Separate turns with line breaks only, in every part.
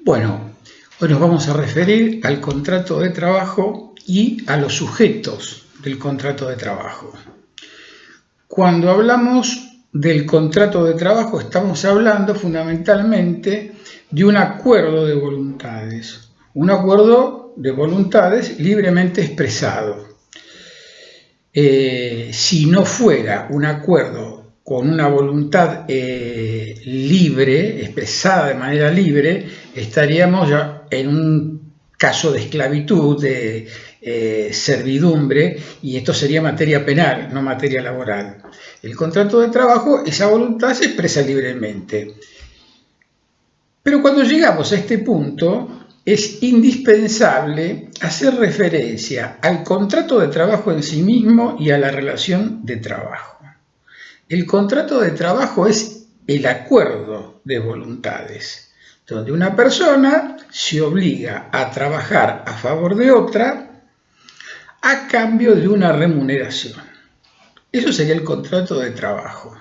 Bueno, hoy nos vamos a referir al contrato de trabajo y a los sujetos del contrato de trabajo. Cuando hablamos del contrato de trabajo estamos hablando fundamentalmente de un acuerdo de voluntades, libremente expresado. Si no fuera un acuerdo con una voluntad libre, expresada de manera libre, estaríamos ya en un caso de esclavitud, de servidumbre, y esto sería materia penal, no materia laboral. El contrato de trabajo, esa voluntad se expresa libremente. Pero cuando llegamos a este punto, es indispensable hacer referencia al contrato de trabajo en sí mismo y a la relación de trabajo. El contrato de trabajo es el acuerdo de voluntades, donde una persona se obliga a trabajar a favor de otra a cambio de una remuneración. Eso sería el contrato de trabajo.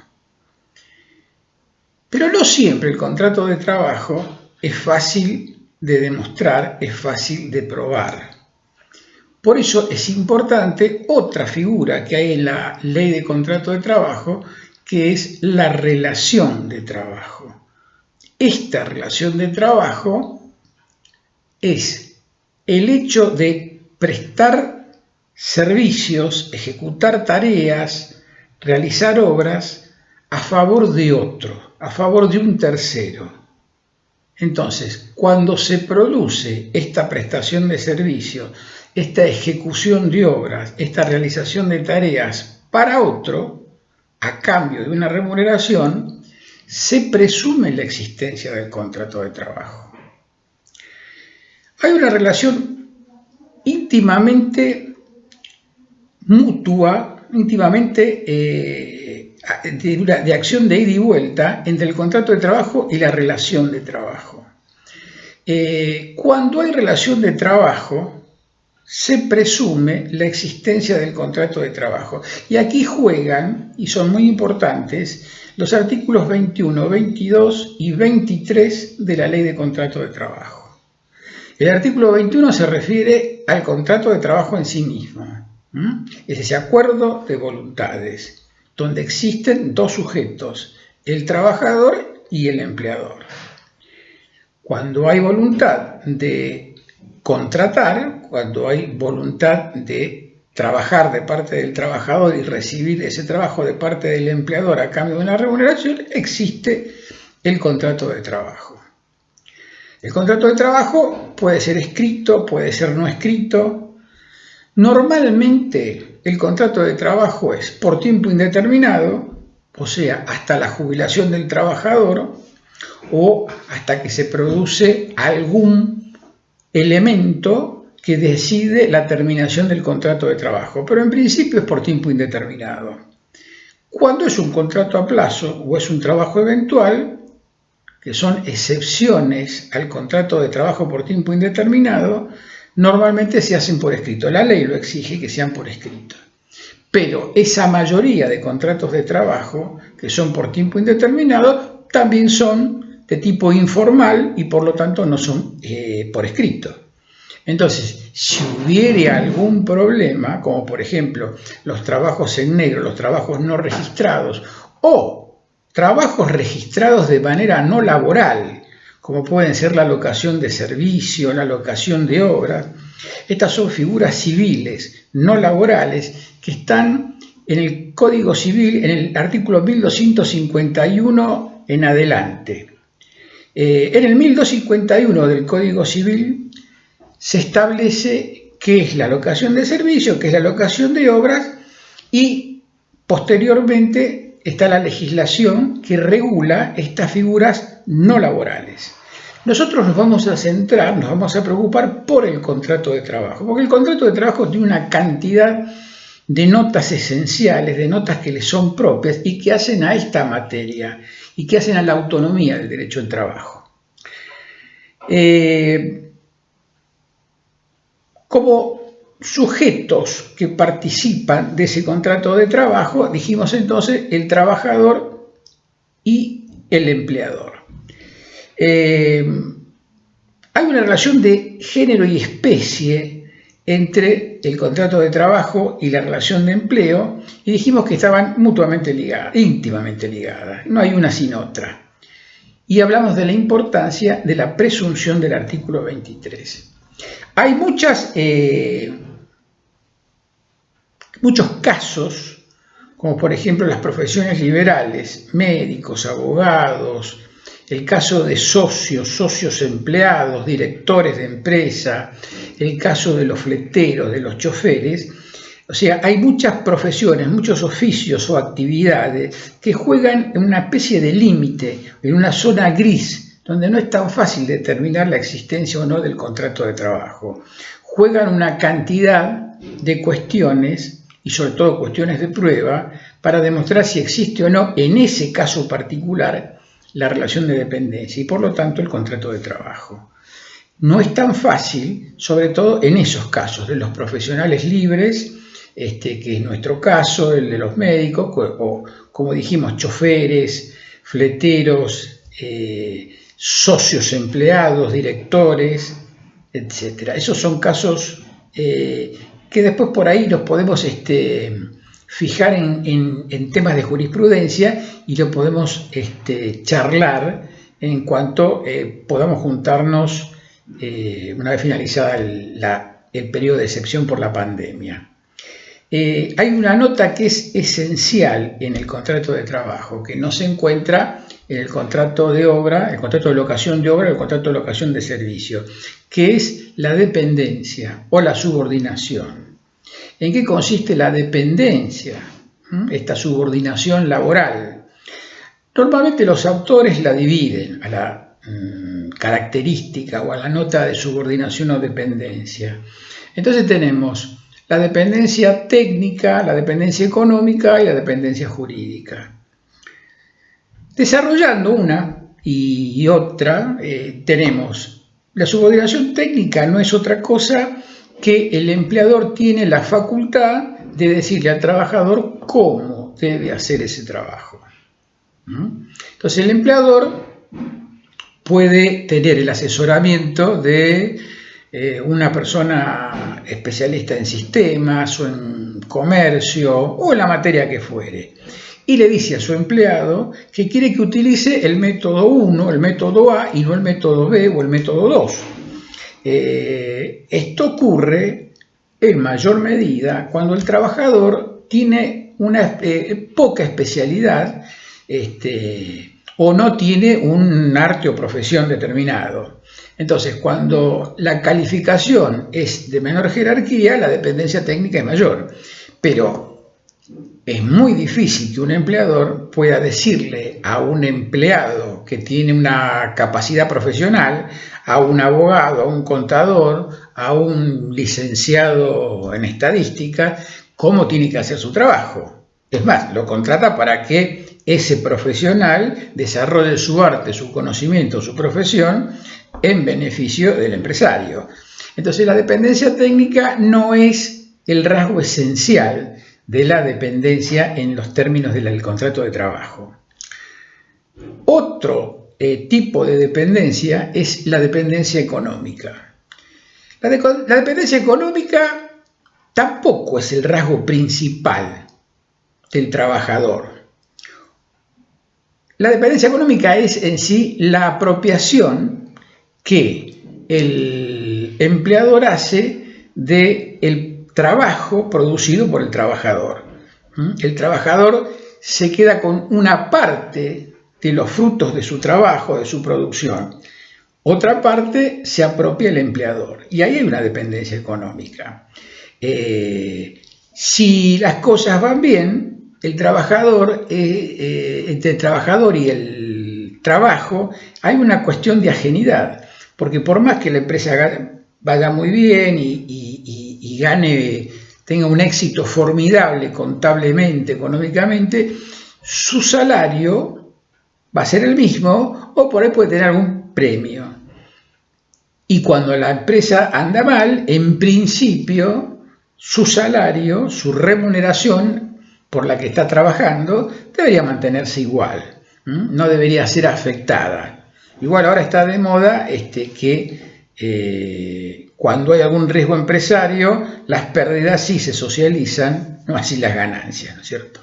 Pero no siempre el contrato de trabajo es fácil de demostrar, es fácil de probar. Por eso es importante otra figura que hay en la ley de contrato de trabajo, que es la relación de trabajo. Esta relación de trabajo es el hecho de prestar servicios, ejecutar tareas, realizar obras a favor de otro, a favor de un tercero. Entonces, cuando se produce esta prestación de servicios, esta ejecución de obras, esta realización de tareas para otro, a cambio de una remuneración, se presume la existencia del contrato de trabajo. Hay una relación íntimamente mutua, de acción de ida y vuelta entre el contrato de trabajo y la relación de trabajo. Cuando hay relación de trabajo, se presume la existencia del contrato de trabajo. Y aquí juegan, y son muy importantes, los artículos 21, 22 y 23 de la Ley de Contrato de Trabajo. El artículo 21 se refiere al contrato de trabajo en sí mismo. Es ese acuerdo de voluntades, donde existen dos sujetos, el trabajador y el empleador. Cuando hay voluntad de contratar, cuando hay voluntad de trabajar de parte del trabajador y recibir ese trabajo de parte del empleador a cambio de una remuneración, existe el contrato de trabajo. El contrato de trabajo puede ser escrito, puede ser no escrito. Normalmente el contrato de trabajo es por tiempo indeterminado, o sea, hasta la jubilación del trabajador o hasta que se produce algún elemento que decide la terminación del contrato de trabajo, pero en principio es por tiempo indeterminado. Cuando es un contrato a plazo o es un trabajo eventual, que son excepciones al contrato de trabajo por tiempo indeterminado, normalmente se hacen por escrito. La ley lo exige que sean por escrito. Pero esa mayoría de contratos de trabajo que son por tiempo indeterminado también son de tipo informal y por lo tanto no son por escrito. Entonces, si hubiera algún problema, como por ejemplo los trabajos en negro, los trabajos no registrados o trabajos registrados de manera no laboral, como pueden ser la locación de servicio, la locación de obras, estas son figuras civiles no laborales que están en el Código Civil, en el artículo 1251 en adelante. En el 1251 del Código Civil se establece qué es la locación de servicio, qué es la locación de obras, y posteriormente está la legislación que regula estas figuras no laborales. Nosotros nos vamos a centrar, nos vamos a preocupar por el contrato de trabajo, porque el contrato de trabajo tiene una cantidad de notas esenciales, de notas que le son propias y que hacen a esta materia y que hacen a la autonomía del derecho del trabajo. Como sujetos que participan de ese contrato de trabajo, dijimos entonces el trabajador y el empleador. una relación de género y especie entre el contrato de trabajo y la relación de empleo, y dijimos que estaban mutuamente ligadas, íntimamente ligadas, no hay una sin otra. Y hablamos de la importancia de la presunción del artículo 23. Hay muchos casos, como por ejemplo las profesiones liberales, médicos, abogados, el caso de socios empleados, directores de empresa, el caso de los fleteros, de los choferes. O sea, hay muchas profesiones, muchos oficios o actividades que juegan en una especie de límite, en una zona gris, donde no es tan fácil determinar la existencia o no del contrato de trabajo. Juegan una cantidad de cuestiones, y sobre todo cuestiones de prueba, para demostrar si existe o no, en ese caso particular, la relación de dependencia y por lo tanto el contrato de trabajo. No es tan fácil, sobre todo en esos casos de los profesionales libres, que es nuestro caso, el de los médicos, o como dijimos, choferes, fleteros, socios empleados, directores, etc. Esos son casos que después por ahí los podemos fijar en temas de jurisprudencia y lo podemos charlar en cuanto podamos juntarnos una vez finalizada el periodo de excepción por la pandemia. Hay una nota que es esencial en el contrato de trabajo, que no se encuentra en el contrato de obra, el contrato de locación de obra, el contrato de locación de servicio, que es la dependencia o la subordinación. ¿En qué consiste la dependencia? Esta subordinación laboral. Normalmente los autores la dividen a la característica o a la nota de subordinación o dependencia. Entonces tenemos la dependencia técnica, la dependencia económica y la dependencia jurídica. Desarrollando una y otra, tenemos la subordinación técnica, no es otra cosa que el empleador tiene la facultad de decirle al trabajador cómo debe hacer ese trabajo. Entonces el empleador puede tener el asesoramiento de una persona especialista en sistemas o en comercio o en la materia que fuere, y le dice a su empleado que quiere que utilice el método 1, el método A, y no el método B o el método 2. Esto ocurre en mayor medida cuando el trabajador tiene una poca especialidad o no tiene un arte o profesión determinado. Entonces, cuando la calificación es de menor jerarquía, la dependencia técnica es mayor. Pero es muy difícil que un empleador pueda decirle a un empleado que tiene una capacidad profesional, a un abogado, a un contador, a un licenciado en estadística, cómo tiene que hacer su trabajo. Es más, lo contrata para que ese profesional desarrolle su arte, su conocimiento, su profesión en beneficio del empresario. Entonces, la dependencia técnica no es el rasgo esencial de la dependencia en los términos del contrato de trabajo. Otro tipo de dependencia es la dependencia económica. La dependencia económica tampoco es el rasgo principal del trabajador. La dependencia económica es en sí la apropiación que el empleador hace del trabajo producido por el trabajador. El trabajador se queda con una parte de los frutos de su trabajo, de su producción. Otra parte se apropia el empleador. Y ahí hay una dependencia económica. Si las cosas van bien, el trabajador, entre el trabajador y el trabajo, hay una cuestión de ajenidad. Porque por más que la empresa vaya muy bien y gane, tenga un éxito formidable contablemente, económicamente, su salario va a ser el mismo o por ahí puede tener algún premio. Y cuando la empresa anda mal, en principio, su salario, su remuneración por la que está trabajando, debería mantenerse igual, no debería ser afectada. Igual ahora está de moda que Cuando hay algún riesgo empresario, las pérdidas sí se socializan, no así las ganancias, ¿no es cierto?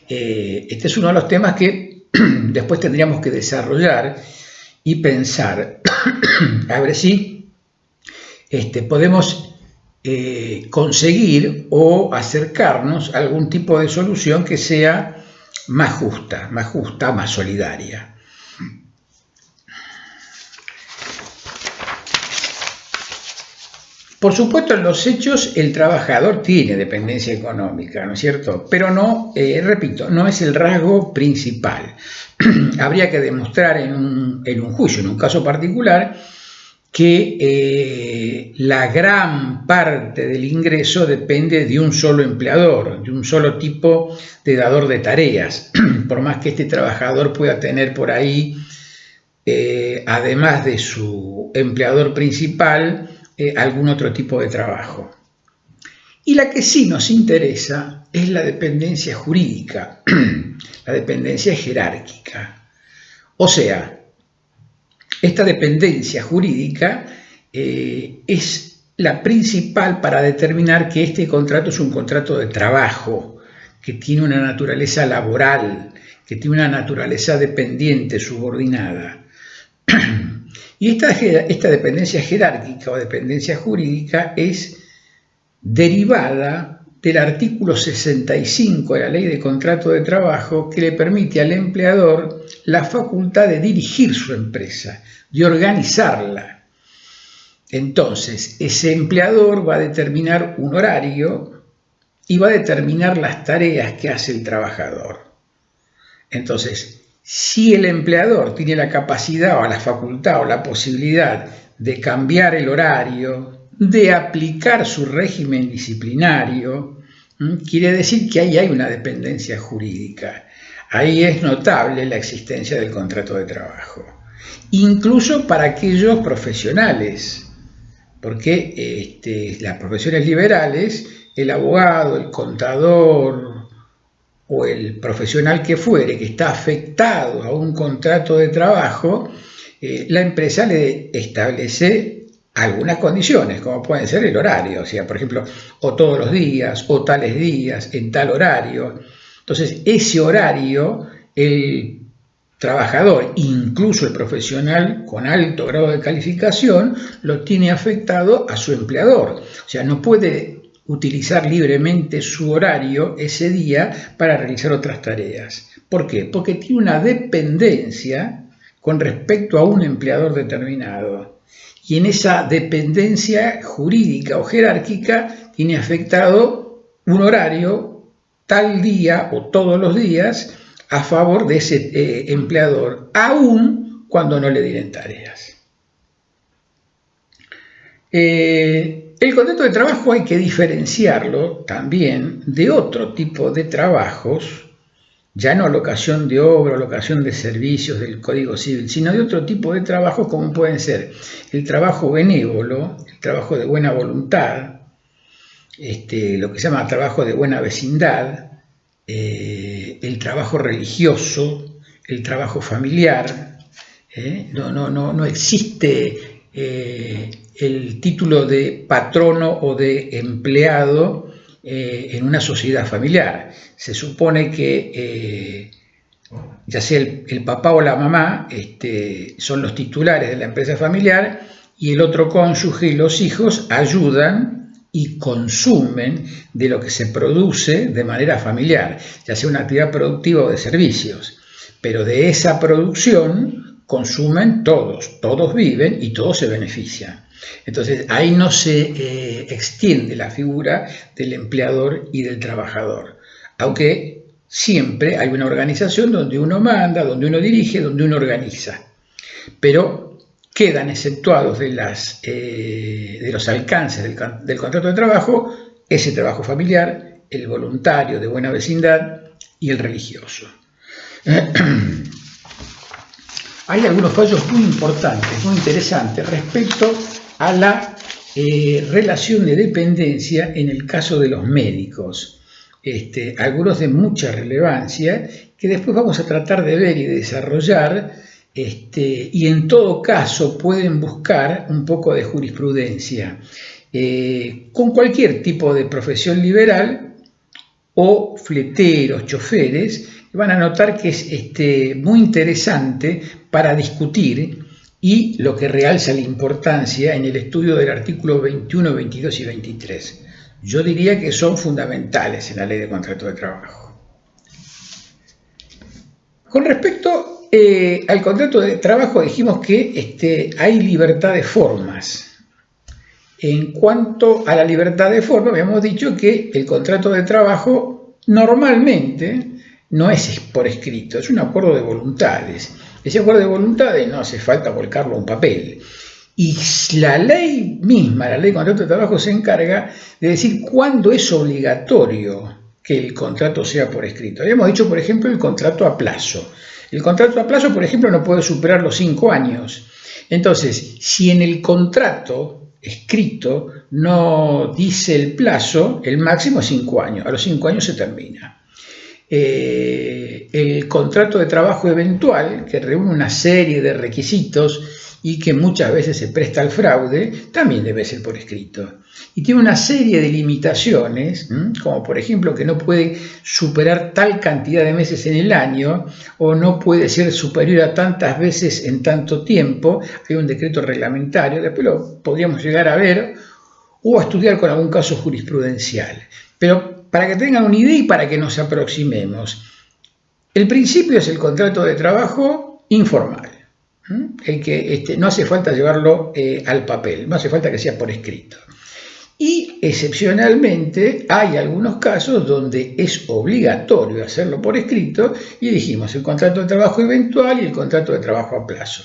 Este es uno de los temas que después tendríamos que desarrollar y pensar, a ver si podemos conseguir o acercarnos a algún tipo de solución que sea más justa, más solidaria. Por supuesto, en los hechos el trabajador tiene dependencia económica, ¿no es cierto? Pero no, repito, no es el rasgo principal. Habría que demostrar en un juicio, en un caso particular, que la gran parte del ingreso depende de un solo empleador, de un solo tipo de dador de tareas, por más que este trabajador pueda tener por ahí, además de su empleador principal, algún otro tipo de trabajo. Y la que sí nos interesa es la dependencia jurídica, la dependencia jerárquica. O sea, esta dependencia jurídica es la principal para determinar que este contrato es un contrato de trabajo, que tiene una naturaleza laboral, que tiene una naturaleza dependiente, subordinada. Y esta dependencia jerárquica o dependencia jurídica es derivada del artículo 65 de la Ley de Contrato de Trabajo, que le permite al empleador la facultad de dirigir su empresa, de organizarla. Entonces, ese empleador va a determinar un horario y va a determinar las tareas que hace el trabajador. Entonces, si el empleador tiene la capacidad o la facultad o la posibilidad de cambiar el horario, de aplicar su régimen disciplinario, quiere decir que ahí hay una dependencia jurídica. Ahí es notable la existencia del contrato de trabajo. Incluso para aquellos profesionales, porque las profesiones liberales, el abogado, el contador, o el profesional que fuere, que está afectado a un contrato de trabajo, la empresa le establece algunas condiciones, como pueden ser el horario, o sea, por ejemplo, o todos los días, o tales días, en tal horario. Entonces, ese horario, el trabajador, incluso el profesional con alto grado de calificación, lo tiene afectado a su empleador. O sea, no puede utilizar libremente su horario ese día para realizar otras tareas. ¿Por qué? Porque tiene una dependencia con respecto a un empleador determinado. Y en esa dependencia jurídica o jerárquica tiene afectado un horario tal día o todos los días a favor de ese empleador, aun cuando no le dieren tareas. El contrato de trabajo hay que diferenciarlo también de otro tipo de trabajos, ya no locación de obra o locación de servicios del Código Civil, sino de otro tipo de trabajos como pueden ser el trabajo benévolo, el trabajo de buena voluntad, lo que se llama trabajo de buena vecindad, el trabajo religioso, el trabajo familiar. No existe el título de patrono o de empleado en una sociedad familiar. Se supone que ya sea el papá o la mamá son los titulares de la empresa familiar y el otro cónyuge y los hijos ayudan y consumen de lo que se produce de manera familiar, ya sea una actividad productiva o de servicios, pero de esa producción consumen todos viven y todos se benefician. Entonces ahí no se extiende la figura del empleador y del trabajador, aunque siempre hay una organización donde uno manda, donde uno dirige, donde uno organiza, pero quedan exceptuados de los alcances del contrato de trabajo ese trabajo familiar, el voluntario de buena vecindad y el religioso. Hay algunos fallos muy importantes, muy interesantes respecto a la relación de dependencia en el caso de los médicos. Algunos de mucha relevancia que después vamos a tratar de ver y desarrollar y en todo caso pueden buscar un poco de jurisprudencia con cualquier tipo de profesión liberal o fleteros, choferes, van a notar que es muy interesante para discutir y lo que realza la importancia en el estudio del artículo 21, 22 y 23. Yo diría que son fundamentales en la ley de contrato de trabajo. Con respecto al contrato de trabajo dijimos que hay libertad de formas. En cuanto a la libertad de forma, habíamos dicho que el contrato de trabajo normalmente no es por escrito, es un acuerdo de voluntades. Ese acuerdo de voluntades no hace falta volcarlo a un papel. Y la ley misma, la ley de contrato de trabajo, se encarga de decir cuándo es obligatorio que el contrato sea por escrito. Habíamos dicho, por ejemplo, el contrato a plazo. El contrato a plazo, por ejemplo, no puede superar los 5 años. Entonces, si en el contrato escrito no dice el plazo, el máximo es 5 años. A los 5 años se termina. El contrato de trabajo eventual, que reúne una serie de requisitos y que muchas veces se presta al fraude, también debe ser por escrito. Y tiene una serie de limitaciones, como por ejemplo que no puede superar tal cantidad de meses en el año o no puede ser superior a tantas veces en tanto tiempo. Hay un decreto reglamentario, después lo podríamos llegar a ver o a estudiar con algún caso jurisprudencial. Pero para que tengan una idea y para que nos aproximemos, el principio es el contrato de trabajo informal, el que no hace falta llevarlo al papel, no hace falta que sea por escrito. Y excepcionalmente hay algunos casos donde es obligatorio hacerlo por escrito y dijimos el contrato de trabajo eventual y el contrato de trabajo a plazo,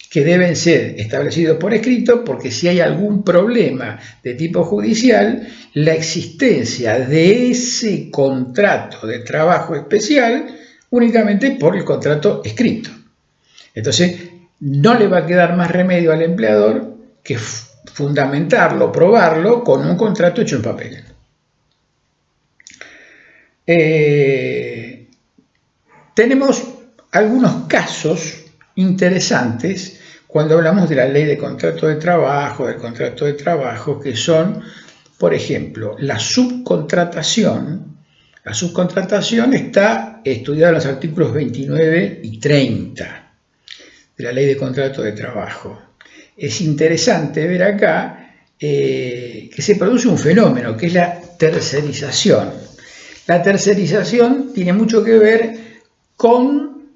que deben ser establecidos por escrito porque si hay algún problema de tipo judicial, la existencia de ese contrato de trabajo especial únicamente por el contrato escrito. Entonces, no le va a quedar más remedio al empleador que fundamentarlo, probarlo con un contrato hecho en papel. Tenemos algunos casos interesantes cuando hablamos de la ley de contrato de trabajo, del contrato de trabajo, que son, por ejemplo, la subcontratación. La subcontratación está estudiada en los artículos 29 y 30 de la ley de contrato de trabajo. Es interesante ver acá que se produce un fenómeno que es la tercerización. La tercerización tiene mucho que ver con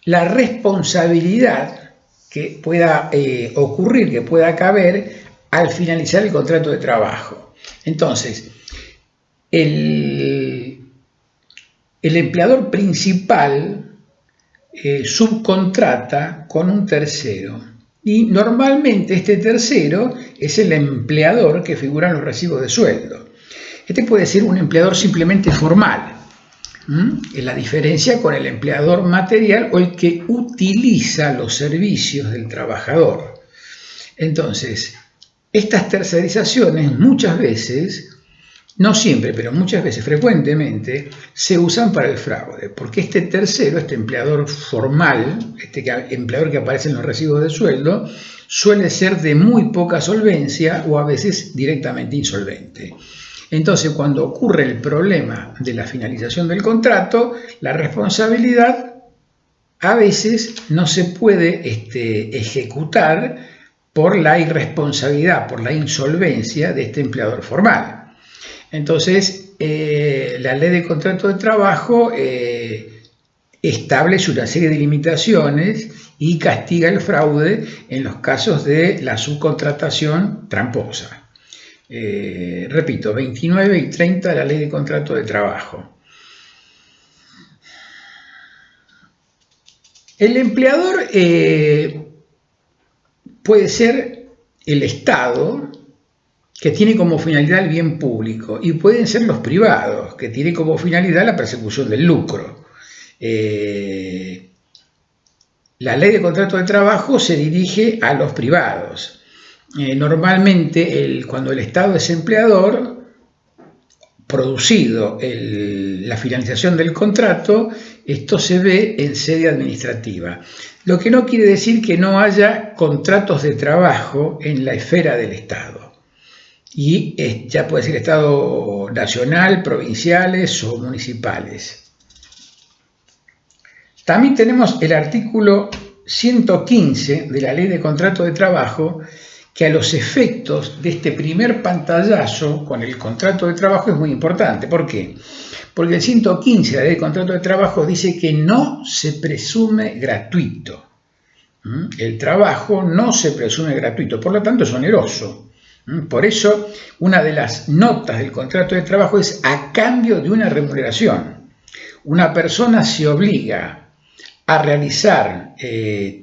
la responsabilidad que pueda ocurrir, que pueda caber al finalizar el contrato de trabajo. Entonces, el empleador principal subcontrata con un tercero y normalmente este tercero es el empleador que figura en los recibos de sueldo. Este puede ser un empleador simplemente formal, es la diferencia con el empleador material o el que utiliza los servicios del trabajador. Entonces, estas tercerizaciones muchas veces, no siempre, pero muchas veces, frecuentemente, se usan para el fraude, porque este tercero, este empleador formal, este empleador que aparece en los recibos de sueldo, suele ser de muy poca solvencia o a veces directamente insolvente. Entonces, cuando ocurre el problema de la finalización del contrato, la responsabilidad a veces no se puede ejecutar por la irresponsabilidad, por la insolvencia de este empleador formal. Entonces, la ley de contrato de trabajo establece una serie de limitaciones y castiga el fraude en los casos de la subcontratación tramposa. Repito, 29 y 30 de la ley de contrato de trabajo. El empleador puede ser el Estado, que tiene como finalidad el bien público, y pueden ser los privados, que tienen como finalidad la persecución del lucro. La ley de contrato de trabajo se dirige a los privados. Normalmente, cuando el Estado es empleador, producido la finalización del contrato, esto se ve en sede administrativa. Lo que no quiere decir que no haya contratos de trabajo en la esfera del Estado. Y ya puede ser Estado nacional, provinciales o municipales. También tenemos el artículo 115 de la Ley de Contrato de Trabajo, que a los efectos de este primer pantallazo con el contrato de trabajo es muy importante. ¿Por qué? Porque el 115 de la Ley de Contrato de Trabajo dice que no se presume gratuito. El trabajo no se presume gratuito, por lo tanto es oneroso. Por eso, una de las notas del contrato de trabajo es a cambio de una remuneración. Una persona se obliga a realizar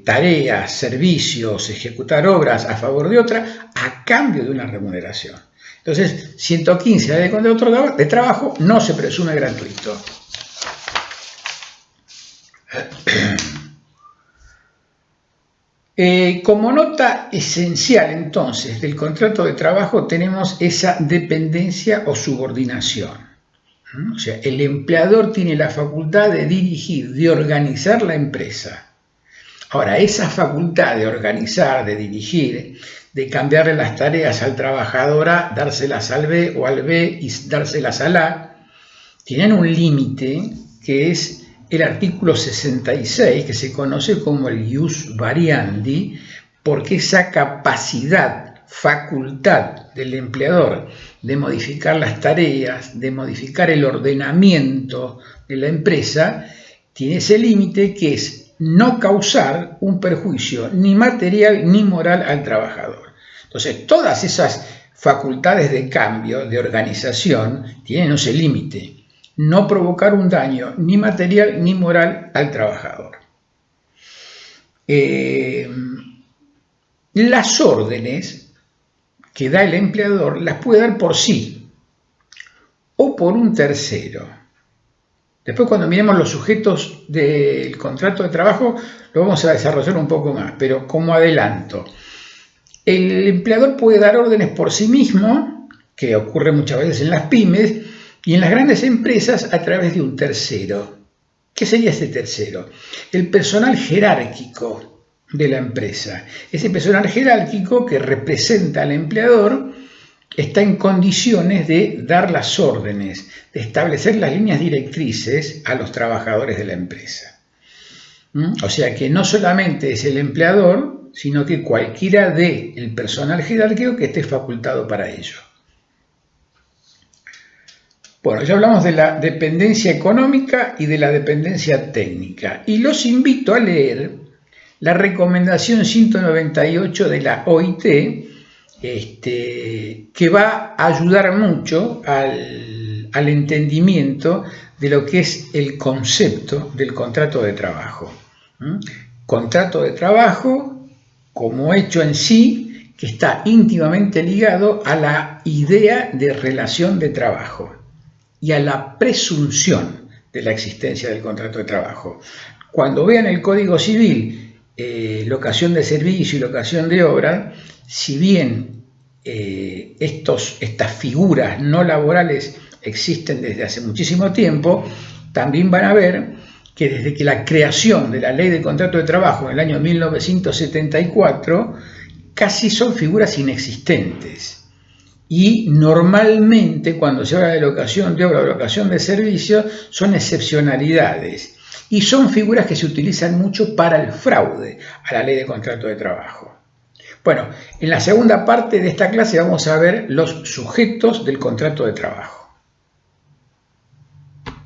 tareas, servicios, ejecutar obras a favor de otra a cambio de una remuneración. Entonces, 115 de la Ley de Contrato de Trabajo no se presume gratuito. Como nota esencial entonces del contrato de trabajo tenemos esa dependencia o subordinación. O sea, el empleador tiene la facultad de dirigir, de organizar la empresa. Ahora, esa facultad de organizar, de dirigir, de cambiarle las tareas al trabajador A, dárselas al B o al B y dárselas al A, tienen un límite que es el artículo 66, que se conoce como el ius variandi, porque esa capacidad, facultad del empleador de modificar las tareas, de modificar el ordenamiento de la empresa, tiene ese límite que es no causar un perjuicio ni material ni moral al trabajador. Entonces, todas esas facultades de cambio, de organización, tienen ese límite. No provocar un daño ni material ni moral al trabajador. Las órdenes que da el empleador las puede dar por sí o por un tercero. Después, cuando miremos los sujetos del contrato de trabajo, lo vamos a desarrollar un poco más, pero como adelanto, el empleador puede dar órdenes por sí mismo, que ocurre muchas veces en las pymes, y en las grandes empresas a través de un tercero. ¿Qué sería este tercero? El personal jerárquico de la empresa. Ese personal jerárquico que representa al empleador está en condiciones de dar las órdenes, de establecer las líneas directrices a los trabajadores de la empresa. O sea que no solamente es el empleador, sino que cualquiera del personal jerárquico que esté facultado para ello. Bueno, ya hablamos de la dependencia económica y de la dependencia técnica. Y los invito a leer la recomendación 198 de la OIT, que va a ayudar mucho al entendimiento de lo que es el concepto del contrato de trabajo. Contrato de trabajo como hecho en sí, que está íntimamente ligado a la idea de relación de trabajo y a la presunción de la existencia del contrato de trabajo. Cuando vean el Código Civil, locación de servicio y locación de obra, si bien estas figuras no laborales existen desde hace muchísimo tiempo, también van a ver que desde que la creación de la Ley de Contrato de Trabajo en el año 1974, casi son figuras inexistentes. Y normalmente cuando se habla de locación de obra o locación de servicios son excepcionalidades y son figuras que se utilizan mucho para el fraude a la Ley de Contrato de Trabajo. Bueno, en la segunda parte de esta clase vamos a ver los sujetos del contrato de trabajo.